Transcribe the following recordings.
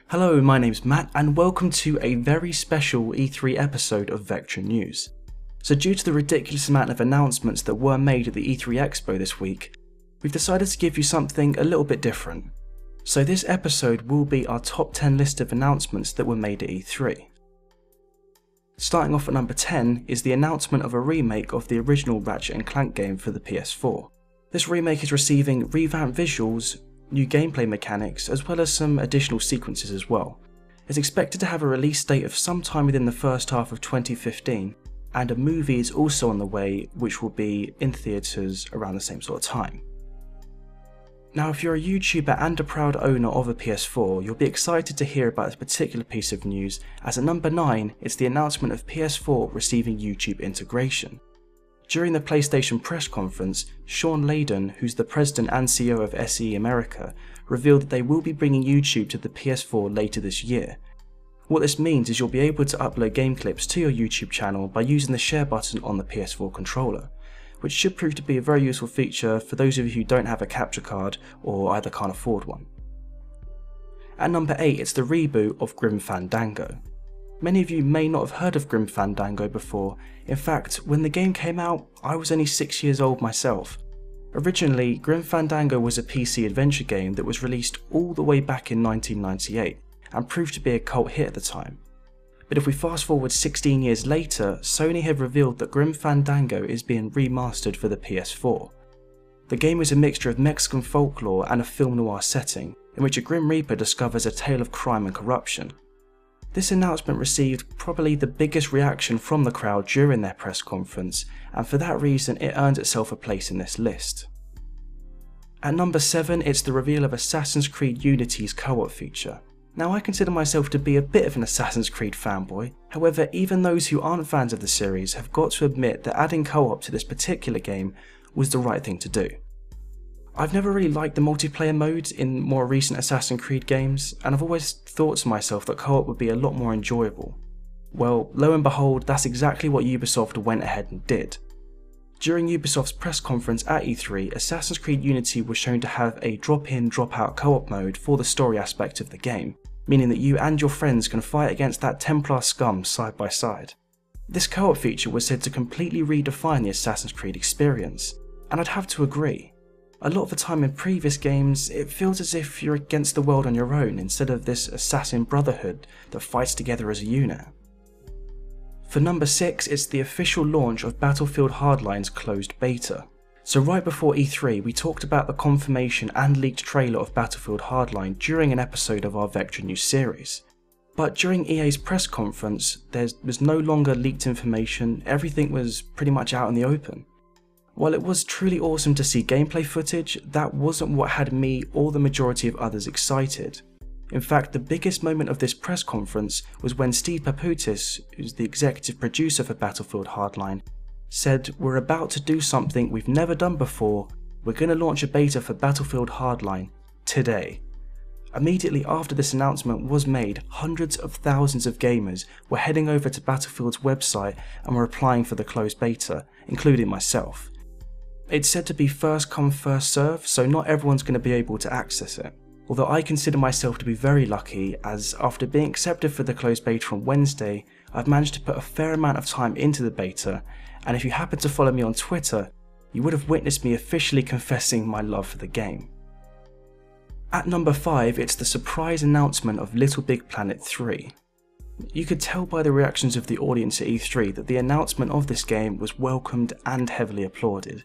Hello, my name's Matt and welcome to a very special E3 episode of Vectra News. So due to the ridiculous amount of announcements that were made at the E3 Expo this week, we've decided to give you something a little bit different. So this episode will be our top 10 list of announcements that were made at E3. Starting off at number 10 is the announcement of a remake of the original Ratchet and Clank game for the PS4. This remake is receiving revamped visuals, new gameplay mechanics, as well as some additional sequences as well. It's expected to have a release date of sometime within the first half of 2015, and a movie is also on the way which will be in theatres around the same sort of time. Now if you're a YouTuber and a proud owner of a PS4, you'll be excited to hear about this particular piece of news, as at number 9 it's the announcement of PS4 receiving YouTube integration. During the PlayStation press conference, Sean Layden, who's the president and CEO of SE America, revealed that they will be bringing YouTube to the PS4 later this year. What this means is you'll be able to upload game clips to your YouTube channel by using the share button on the PS4 controller, which should prove to be a very useful feature for those of you who don't have a capture card or either can't afford one. At number 8 it's the reboot of Grim Fandango. Many of you may not have heard of Grim Fandango before. In fact, when the game came out, I was only 6 years old myself. Originally, Grim Fandango was a PC adventure game that was released all the way back in 1998 and proved to be a cult hit at the time. But if we fast forward 16 years later, Sony have revealed that Grim Fandango is being remastered for the PS4. The game is a mixture of Mexican folklore and a film noir setting, in which a Grim Reaper discovers a tale of crime and corruption. This announcement received probably the biggest reaction from the crowd during their press conference, and for that reason it earned itself a place in this list. At number 7 it's the reveal of Assassin's Creed Unity's co-op feature. Now I consider myself to be a bit of an Assassin's Creed fanboy, however even those who aren't fans of the series have got to admit that adding co-op to this particular game was the right thing to do. I've never really liked the multiplayer mode in more recent Assassin's Creed games, and I've always thought to myself that co-op would be a lot more enjoyable. Well, lo and behold, that's exactly what Ubisoft went ahead and did. During Ubisoft's press conference at E3, Assassin's Creed Unity was shown to have a drop-in, drop-out co-op mode for the story aspect of the game, meaning that you and your friends can fight against that Templar scum side by side. This co-op feature was said to completely redefine the Assassin's Creed experience, and I'd have to agree. A lot of the time in previous games, it feels as if you're against the world on your own instead of this assassin brotherhood that fights together as a unit. For number 6, it's the official launch of Battlefield Hardline's closed beta. So right before E3, we talked about the confirmation and leaked trailer of Battlefield Hardline during an episode of our Vectra News series. But during EA's press conference, there was no longer leaked information, everything was pretty much out in the open. While it was truly awesome to see gameplay footage, that wasn't what had me or the majority of others excited. In fact, the biggest moment of this press conference was when Steve Papoutis, who's the executive producer for Battlefield Hardline, said, "We're about to do something we've never done before, we're going to launch a beta for Battlefield Hardline today." Immediately after this announcement was made, hundreds of thousands of gamers were heading over to Battlefield's website and were applying for the closed beta, including myself. It's said to be first come first serve, so not everyone's going to be able to access it. Although I consider myself to be very lucky, as after being accepted for the closed beta on Wednesday, I've managed to put a fair amount of time into the beta, and if you happen to follow me on Twitter, you would have witnessed me officially confessing my love for the game. At number 5, it's the surprise announcement of Little Big Planet 3. You could tell by the reactions of the audience at E3 that the announcement of this game was welcomed and heavily applauded.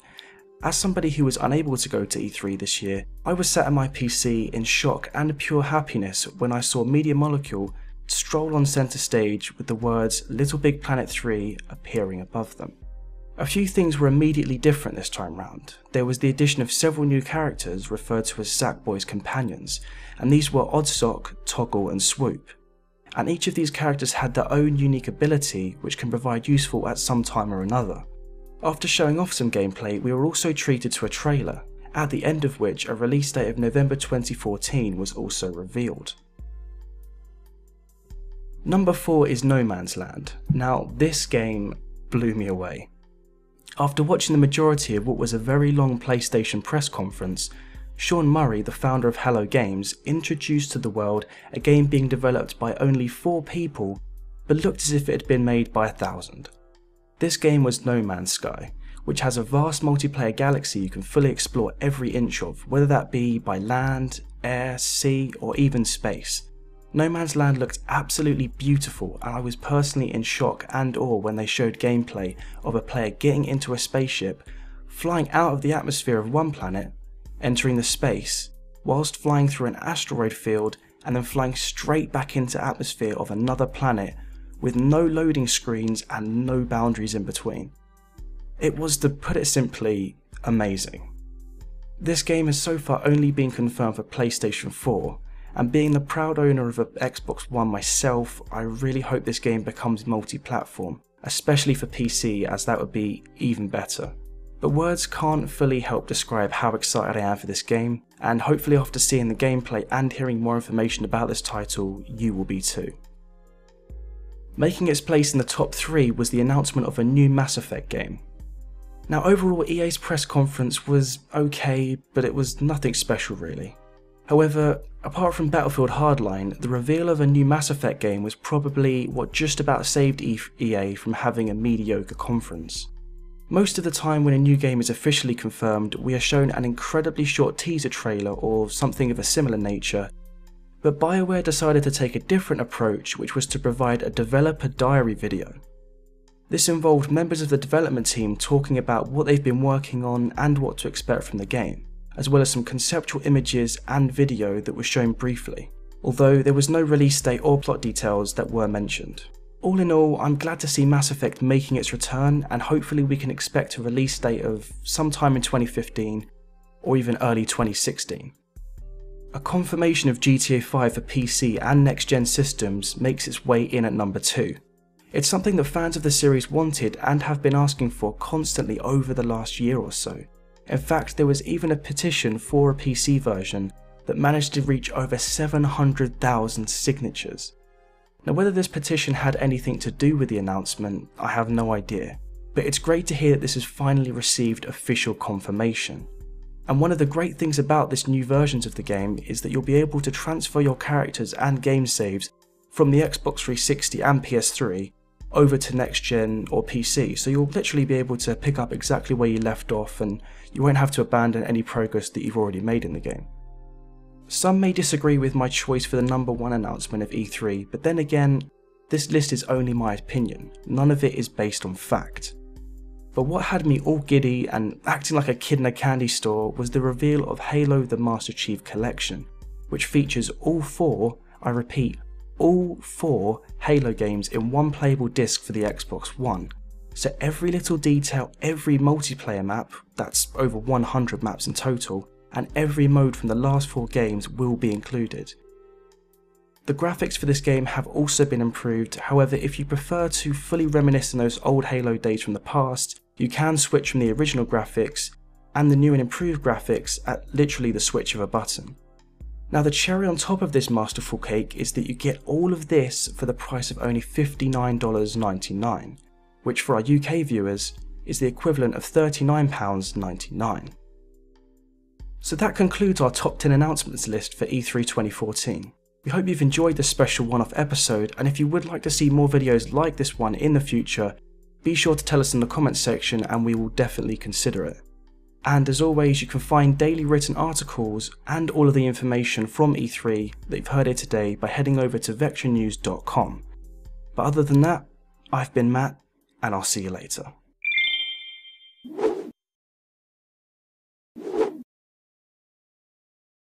As somebody who was unable to go to E3 this year, I was sat at my PC in shock and pure happiness when I saw Media Molecule stroll on centre stage with the words Little Big Planet 3 appearing above them. A few things were immediately different this time round. There was the addition of several new characters referred to as Sackboy's companions, and these were Oddsock, Toggle and Swoop. And each of these characters had their own unique ability which can provide useful at some time or another. After showing off some gameplay, we were also treated to a trailer, at the end of which a release date of November 2014 was also revealed. Number 4 is No Man's Land. Now this game blew me away. After watching the majority of what was a very long PlayStation press conference, Sean Murray, the founder of Hello Games, introduced to the world a game being developed by only 4 people, but looked as if it had been made by 1,000. This game was No Man's Sky, which has a vast multiplayer galaxy you can fully explore every inch of, whether that be by land, air, sea, or even space. No Man's Land looked absolutely beautiful, and I was personally in shock and awe when they showed gameplay of a player getting into a spaceship, flying out of the atmosphere of one planet, entering the space, whilst flying through an asteroid field and then flying straight back into atmosphere of another planet with no loading screens and no boundaries in between. It was, to put it simply, amazing. This game has so far only been confirmed for PlayStation 4, and being the proud owner of an Xbox One myself, I really hope this game becomes multi-platform, especially for PC, as that would be even better. But words can't fully help describe how excited I am for this game, and hopefully after seeing the gameplay and hearing more information about this title, you will be too. Making its place in the top 3 was the announcement of a new Mass Effect game. Now overall, EA's press conference was okay, but it was nothing special really. However, apart from Battlefield Hardline, the reveal of a new Mass Effect game was probably what just about saved EA from having a mediocre conference. Most of the time when a new game is officially confirmed, we are shown an incredibly short teaser trailer or something of a similar nature, but BioWare decided to take a different approach, which was to provide a developer diary video. This involved members of the development team talking about what they've been working on and what to expect from the game, as well as some conceptual images and video that was shown briefly, although there was no release date or plot details that were mentioned. All in all, I'm glad to see Mass Effect making its return, and hopefully we can expect a release date of sometime in 2015 or even early 2016. A confirmation of GTA 5 for PC and next-gen systems makes its way in at number 2. It's something that fans of the series wanted and have been asking for constantly over the last year or so. In fact, there was even a petition for a PC version that managed to reach over 700,000 signatures. Now, whether this petition had anything to do with the announcement, I have no idea, but it's great to hear that this has finally received official confirmation. And one of the great things about this new versions of the game is that you'll be able to transfer your characters and game saves from the Xbox 360 and PS3 over to next gen or PC, so you'll literally be able to pick up exactly where you left off and you won't have to abandon any progress that you've already made in the game. Some may disagree with my choice for the number 1 announcement of E3, but then again, this list is only my opinion, none of it is based on fact. But what had me all giddy and acting like a kid in a candy store was the reveal of Halo the Master Chief Collection, which features all 4, I repeat, all 4 Halo games in one playable disc for the Xbox One. So every little detail, every multiplayer map, that's over 100 maps in total, and every mode from the last 4 games will be included. The graphics for this game have also been improved, however if you prefer to fully reminisce on those old Halo days from the past, you can switch from the original graphics and the new and improved graphics at literally the switch of a button. Now the cherry on top of this masterful cake is that you get all of this for the price of only $59.99, which for our UK viewers is the equivalent of £39.99. So that concludes our top 10 announcements list for E3 2014. We hope you've enjoyed this special one-off episode, and if you would like to see more videos like this one in the future, be sure to tell us in the comments section and we will definitely consider it. And as always, you can find daily written articles and all of the information from E3 that you've heard here today by heading over to vectranews.com. But other than that, I've been Matt, and I'll see you later.